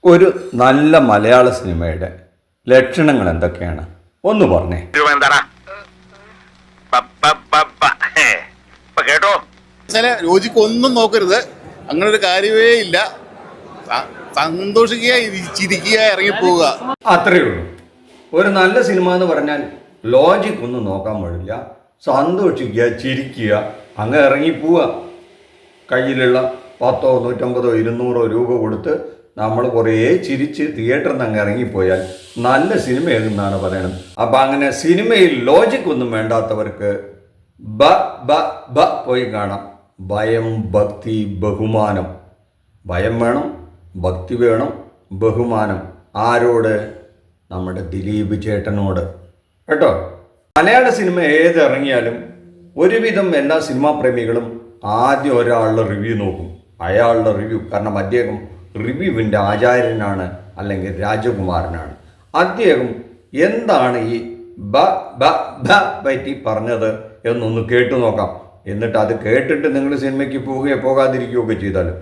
ഒരു നല്ല മലയാള സിനിമയുടെ ലക്ഷണങ്ങൾ എന്തൊക്കെയാണ് ഒന്ന് പറഞ്ഞേ. കേട്ടോ, ലോജിക്ക് ഒന്നും നോക്കരുത്, അങ്ങനെ ഒരു കാര്യമേ ഇല്ല. സന്തോഷിക്കുക, ചിരിക്കുക, ഇറങ്ങിപ്പോവുക, അത്രയേ ഉള്ളൂ. ഒരു നല്ല സിനിമ എന്ന് പറഞ്ഞാൽ ലോജിക്ക് ഒന്നും നോക്കാൻ പാടില്ല. സന്തോഷിക്കുക, ചിരിക്കുക, അങ്ങ് ഇറങ്ങിപ്പോവുക. കയ്യിലുള്ള 10, 150, 200 രൂപ കൊടുത്ത് നമ്മൾ കുറേ ചിരിച്ച് തിയേറ്ററിൽ നിന്ന് അങ്ങ് ഇറങ്ങിപ്പോയാൽ നല്ല സിനിമയാകുന്നാണ് പറയണത്. അപ്പം അങ്ങനെ സിനിമയിൽ ലോജിക് ഒന്നും വേണ്ടാത്തവർക്ക് പോയി കാണാം. ഭയം, ഭക്തി, ബഹുമാനം. ഭയം വേണം, ഭക്തി വേണം, ബഹുമാനം. ആരോട്? നമ്മുടെ ദിലീപ് ചേട്ടനോട് കേട്ടോ. മലയാള സിനിമ ഏതിറങ്ങിയാലും ഒരുവിധം എല്ലാ സിനിമാ പ്രേമികളും ആദ്യം ഒരാളുടെ റിവ്യൂ നോക്കും. അയാളുടെ റിവ്യൂ, കാരണം അദ്ദേഹം റിവ്യൂവിൻ്റെ ആചാര്യനാണ്, അല്ലെങ്കിൽ രാജകുമാരനാണ്. അദ്ദേഹം എന്താണ് ഈ പറ്റി പറഞ്ഞത് എന്നൊന്ന് കേട്ടു നോക്കാം. എന്നിട്ട് അത് കേട്ടിട്ട് നിങ്ങൾ സിനിമയ്ക്ക് പോവുകയോ പോകാതിരിക്കുകയോ ഒക്കെ ചെയ്താലും.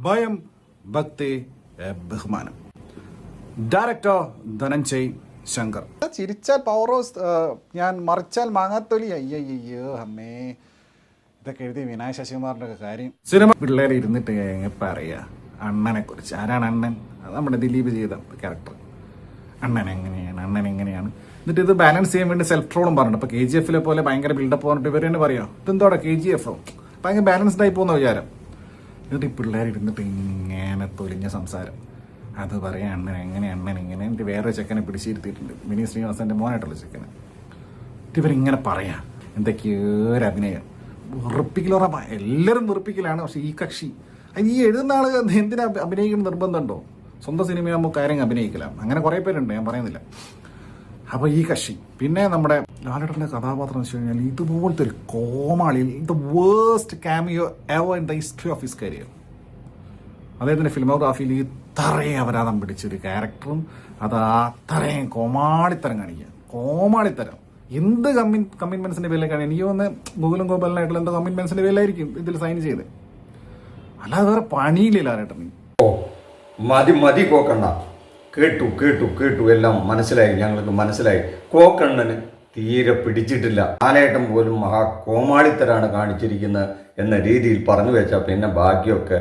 ഭയം, ഭക്തി, ബഹുമാനം. ഡയറക്ടർ ധനഞ്ജയ് ശങ്കർ. ചിരിച്ചാൽ പവർ ഹൗസ്, ഞാൻ മറിച്ചാൽ മാങ്ങാത്തൊലി. അയ്യോ അമ്മേ, ഇതൊക്കെ എഴുതി വിനായക ശശികുമാറിന്റെ ഒക്കെ കാര്യം. സിനിമ പിള്ളേരെ ഇരുന്നിട്ട് പറയാ അണ്ണനെ കുറിച്ച്. ആരാണ് അണ്ണൻ? അത് നമ്മുടെ ദിലീപ് ചെയ്ത ക്യാരക്ടർ. അണ്ണൻ എങ്ങനെയാണ്, അണ്ണൻ എങ്ങനെയാണ്. എന്നിട്ട് ഇത് ബാലൻസ് ചെയ്യാൻ വേണ്ടി സെൽഫ് ട്രോളും പറഞ്ഞിട്ട്. ഇപ്പൊ KGF പോലെ ഭയങ്കര ബിൽഡപ്പ് പറഞ്ഞിട്ട് ഇവർ തന്നെ പറയാം ഇതെന്തോടെ KGF ഭയങ്കര ബാലൻസ്ഡ് ആയി പോകുന്ന വിചാരം. എന്നിട്ട് ഈ പിള്ളേർ ഇരുന്നിട്ട് ഇങ്ങനെ തൊലിഞ്ഞ സംസാരം. അത് പറയാം അണ്ണൻ എങ്ങനെ, അണ്ണൻ ഇങ്ങനെ. എന്നിട്ട് വേറെ ചെക്കനെ പിടിച്ചിരുത്തിയിട്ടുണ്ട്, മിനി ശ്രീനിവാസന്റെ മോനായിട്ടുള്ള ചെക്കനെ. ഇവരിങ്ങനെ പറയാം എന്തൊക്കെയോ ഒരു അഭിനയം. വെറുപ്പിക്കലോ, എല്ലാവരും വെറുപ്പിക്കലാണ്. പക്ഷെ ഈ കക്ഷി, ഈ എഴുതുന്ന ആള് എന്തിനാ അഭിനയിക്കുന്ന നിർബന്ധമുണ്ടോ? സ്വന്തം സിനിമയാകുമ്പോൾ കാര്യം അഭിനയിക്കലാം. അങ്ങനെ കുറേ പേരുണ്ട്, ഞാൻ പറയുന്നില്ല. അപ്പോൾ ഈ കക്ഷി. പിന്നെ നമ്മുടെ ലാലേട്ടൻ്റെ കഥാപാത്രം എന്ന് വെച്ച് കഴിഞ്ഞാൽ ഇതുപോലത്തെ ഒരു കോമാളി, the worst cameo ever in the history of his career. അദ്ദേഹത്തിൻ്റെ ഫിലിമോഗ്രാഫിയിൽ ഇത്രയും അപരാധം പിടിച്ചൊരു ക്യാരക്ടറും അത് അത്രയും കോമാളിത്തരം കാണിക്കുക. കോമാളിത്തരം എന്ത് കമ്മിറ്റ്മെന്റ്സിന്റെ പേരിലേക്കാണ്. എനിക്ക് വന്ന് മുകുലും ഗോപാലനായിട്ടുള്ള എന്തോ കമ്മിറ്റ്മെന്റ്സിന്റെ പേരിലായിരിക്കും ഇതിൽ സൈൻ ചെയ്ത്. അല്ലാതെ വേറെ പണിയില്ല ലാലേട്ടൻ. ഓ മതി കോക്കണ്ണ. കേട്ടു എല്ലാം മനസ്സിലായി, ഞങ്ങൾക്ക് മനസ്സിലായി. കോക്കണ്ണന് തീരെ പിടിച്ചിട്ടില്ല. ലാലേട്ടൻ പോലും മഹാ കോമാളിത്തരാണ് കാണിച്ചിരിക്കുന്നത് എന്ന രീതിയിൽ പറഞ്ഞു വെച്ചാൽ പിന്നെ ബാക്കിയൊക്കെ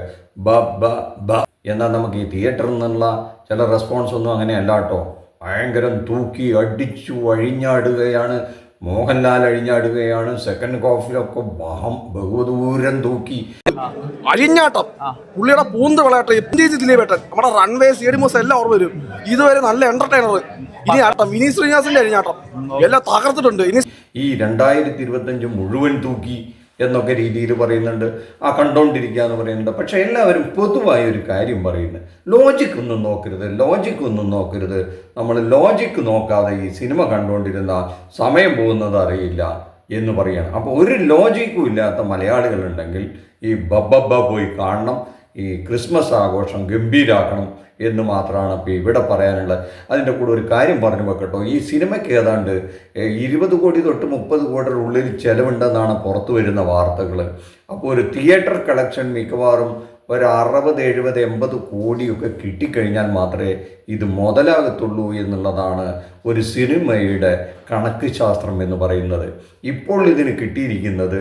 എന്നാൽ നമുക്ക് ഈ തിയേറ്ററിൽ നിന്നുള്ള ചില റെസ്പോൺസ് ഒന്നും അങ്ങനെയല്ല കേട്ടോ. ഭയങ്കരം തൂക്കി അടിച്ചു അഴിഞ്ഞാടുകയാണ്. മോഹൻലാൽ അഴിഞ്ഞാടുകയാണ്. സെക്കൻഡ് കോഫിലൊക്കെ ബഹുദൂരം തൂക്കി അഴിഞ്ഞാട്ടം. പുള്ളിയുടെ പൂന്ത് വിളയാട്ടം എം ദിലീപേട്ടൻ, നമ്മുടെ റൺവേ സീഡിമോസ് എല്ലാം ഓർമ്മ വരും. ഇതുവരെ നല്ല എന്റർടൈനർ. ഇനി ആട്ടം മിനി ശ്രീനിവാസന്റെ അഴിഞ്ഞാട്ടം എല്ലാം തകർത്തിട്ടുണ്ട്. ഇനി ഈ 2025 മുഴുവൻ തൂക്കി എന്നൊക്കെ രീതിയിൽ പറയുന്നുണ്ട്. കണ്ടുകൊണ്ടിരിക്കുക എന്ന് പറയുന്നുണ്ട്. പക്ഷെ എല്ലാവരും പൊതുവായ ഒരു കാര്യം പറയുന്നത്, ലോജിക്ക് ഒന്നും നോക്കരുത്. നമ്മൾ ലോജിക്ക് നോക്കാതെ ഈ സിനിമ കണ്ടുകൊണ്ടിരുന്ന സമയം പോകുന്നത് അറിയില്ല എന്ന് പറയാണ്. അപ്പോൾ ഒരു ലോജിക്കും ഇല്ലാത്ത മലയാളികളുണ്ടെങ്കിൽ ഈ പോയി കാണണം. ഈ ക്രിസ്മസ് ആഘോഷം ഗംഭീരാക്കണം എന്ന് മാത്രമാണ് ഇപ്പോൾ ഇവിടെ പറയാനുള്ളത്. അതിൻ്റെ കൂടെ ഒരു കാര്യം പറഞ്ഞു വെക്കട്ടോ. ഈ സിനിമയ്ക്ക് ഏതാണ്ട് 20 കോടി തൊട്ട് 30 കോടിയുടെ ഉള്ളിൽ ചെലവുണ്ടെന്നാണ് പുറത്തു വരുന്ന വാർത്തകൾ. അപ്പോൾ ഒരു തിയേറ്റർ കളക്ഷൻ മിക്കവാറും ഒരു 60, 70, 80 കോടിയൊക്കെ കിട്ടിക്കഴിഞ്ഞാൽ മാത്രമേ ഇത് മുതലാകത്തുള്ളൂ എന്നുള്ളതാണ് ഒരു സിനിമയുടെ കണക്ക് ശാസ്ത്രം എന്ന് പറയുന്നത്. ഇപ്പോൾ ഇതിന് കിട്ടിയിരിക്കുന്നത്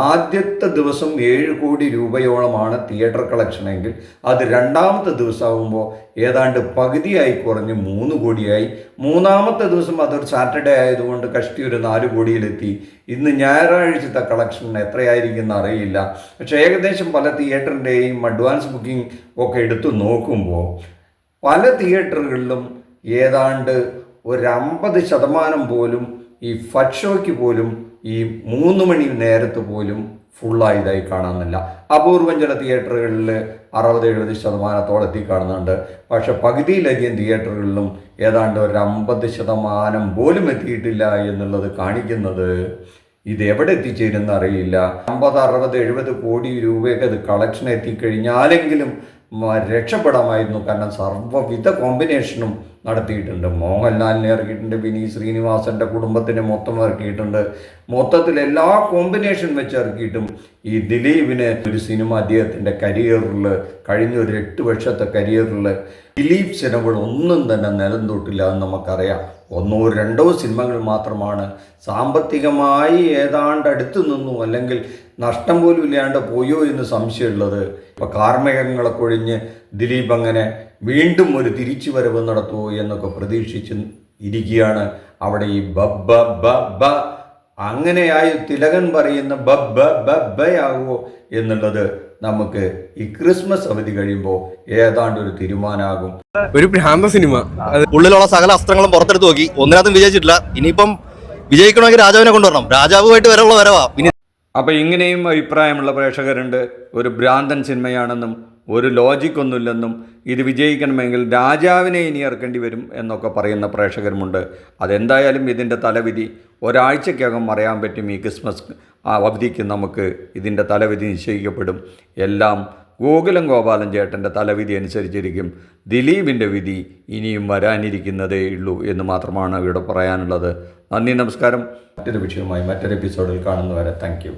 ആദ്യത്തെ ദിവസം 7 കോടി രൂപയോളമാണ് തിയേറ്റർ കളക്ഷൻ എങ്കിൽ അത് രണ്ടാമത്തെ ദിവസമാകുമ്പോൾ ഏതാണ്ട് പകുതിയായി കുറഞ്ഞ് 3 കോടിയായി. മൂന്നാമത്തെ ദിവസം അതൊരു സാറ്റർഡേ ആയതുകൊണ്ട് കഷ്ടി ഒരു 4 കോടിയിലെത്തി. ഇന്ന് ഞായറാഴ്ചത്തെ കളക്ഷൻ എത്രയായിരിക്കും അറിയില്ല. പക്ഷേ ഏകദേശം പല തിയേറ്ററിൻ്റെയും അഡ്വാൻസ് ബുക്കിംഗ് ഒക്കെ എടുത്തു നോക്കുമ്പോൾ പല തിയേറ്ററുകളിലും ഏതാണ്ട് ഒരു 50% പോലും ഈ ഫസ്റ്റ് ഷോയ്ക്ക് പോലും ഈ 3 മണി നേരത്ത് പോലും ഫുള്ളായതായി കാണുന്നില്ല. അപൂർവം ചില തിയേറ്ററുകളിൽ 60-70% എത്തിക്കാണുന്നുണ്ട്. പക്ഷെ പകുതിയിലധികം തിയേറ്ററുകളിലും ഏതാണ്ട് ഒരു 50% പോലും എത്തിയിട്ടില്ല എന്നുള്ളത് കാണിക്കുന്നത് ഇത് എവിടെ എത്തിച്ചേരുന്ന അറിയില്ല. 50, 60, 70 കോടി രൂപയൊക്കെ അത് കളക്ഷൻ എത്തിക്കഴിഞ്ഞാലെങ്കിലും രക്ഷപ്പെടാമായിരുന്നു. കാരണം സർവ്വവിധ കോമ്പിനേഷനും നടത്തിയിട്ടുണ്ട്. മോഹൻലാലിനെ ഇറക്കിയിട്ടുണ്ട്, വിനീത് ശ്രീനിവാസൻ്റെ കുടുംബത്തിനെ മൊത്തം ഇറക്കിയിട്ടുണ്ട്. മൊത്തത്തിൽ എല്ലാ കോമ്പിനേഷൻ വെച്ച് ഇറക്കിയിട്ടും ഈ ദിലീപിന് ഒരു സിനിമ അദ്ദേഹത്തിൻ്റെ കരിയറിൽ കഴിഞ്ഞ ഒരു 8 വർഷത്തെ കരിയറിൽ ദിലീപ് സിനിമകൾ ഒന്നും തന്നെ നിലം തൊട്ടില്ല എന്ന് നമുക്കറിയാം. 1-2 സിനിമകൾ മാത്രമാണ് സാമ്പത്തികമായി ഏതാണ്ട് അടുത്ത് നിന്നു, അല്ലെങ്കിൽ നഷ്ടം പോലും ഇല്ലാണ്ട് പോയോ എന്ന് സംശയമുള്ളത്. ഇപ്പോൾ കാർമേഘങ്ങളെ കൊഴിഞ്ഞ് ദിലീപ് അങ്ങനെ വീണ്ടും ഒരു തിരിച്ചുവരവ് നടത്തുമോ എന്നൊക്കെ പ്രതീക്ഷിച്ച് ഇരിക്കുകയാണ്. അവിടെ ഈ ബബ്ബ ബബ്ബ അങ്ങനെയായി തിലകൻ പറയുന്ന ബബ്ബ ബബ്ബയാകുമോ എന്നുള്ളത് നമുക്ക് ഈ ക്രിസ്മസ് അവധി കഴിയുമ്പോൾ ഏതാണ്ട് ഒരു തീരുമാനമാകും. ഒരു ഭ്രാന്ത സിനിമ. ഉള്ളിലുള്ള സകല അസ്ത്രങ്ങളും പുറത്തെടുത്ത് നോക്കി, ഒന്നിനകത്തും വിജയിച്ചിട്ടില്ല. ഇനിയിപ്പം വിജയിക്കണമെങ്കിൽ രാജാവിനെ കൊണ്ടുവരണം. രാജാവുമായിട്ട് വരെയുള്ള വരവാ. അപ്പോൾ ഇങ്ങനെയും അഭിപ്രായമുള്ള പ്രേക്ഷകരുണ്ട്. ഒരു ഭ്രാന്തൻ സിനിമയാണെന്നും ഒരു ലോജിക്കൊന്നുമില്ലെന്നും ഇത് വിജയിക്കണമെങ്കിൽ രാജാവിനെ ഇനി ഇറക്കേണ്ടി വരും എന്നൊക്കെ പറയുന്ന പ്രേക്ഷകരുമുണ്ട്. അതെന്തായാലും ഇതിൻ്റെ തലവിധി ഒരാഴ്ചക്കകം അറിയാൻ പറ്റും. ഈ ക്രിസ്മസ് അവധിക്ക് നമുക്ക് ഇതിൻ്റെ തലവിധി നിശ്ചയിക്കപ്പെടും. എല്ലാം ഗോകുലം ഗോപാലൻ ചേട്ടൻ്റെ തലവിധി അനുസരിച്ചിരിക്കും. ദിലീപിൻ്റെ വിധി ഇനിയും വരാനിരിക്കുന്നതേ ഉള്ളൂ എന്ന് മാത്രമാണ് ഇവിടെ പറയാനുള്ളത്. നന്ദി, നമസ്കാരം. മറ്റൊരു വിഷയവുമായി മറ്റൊരു എപ്പിസോഡിൽ കാണുന്നവരെ താങ്ക് യു.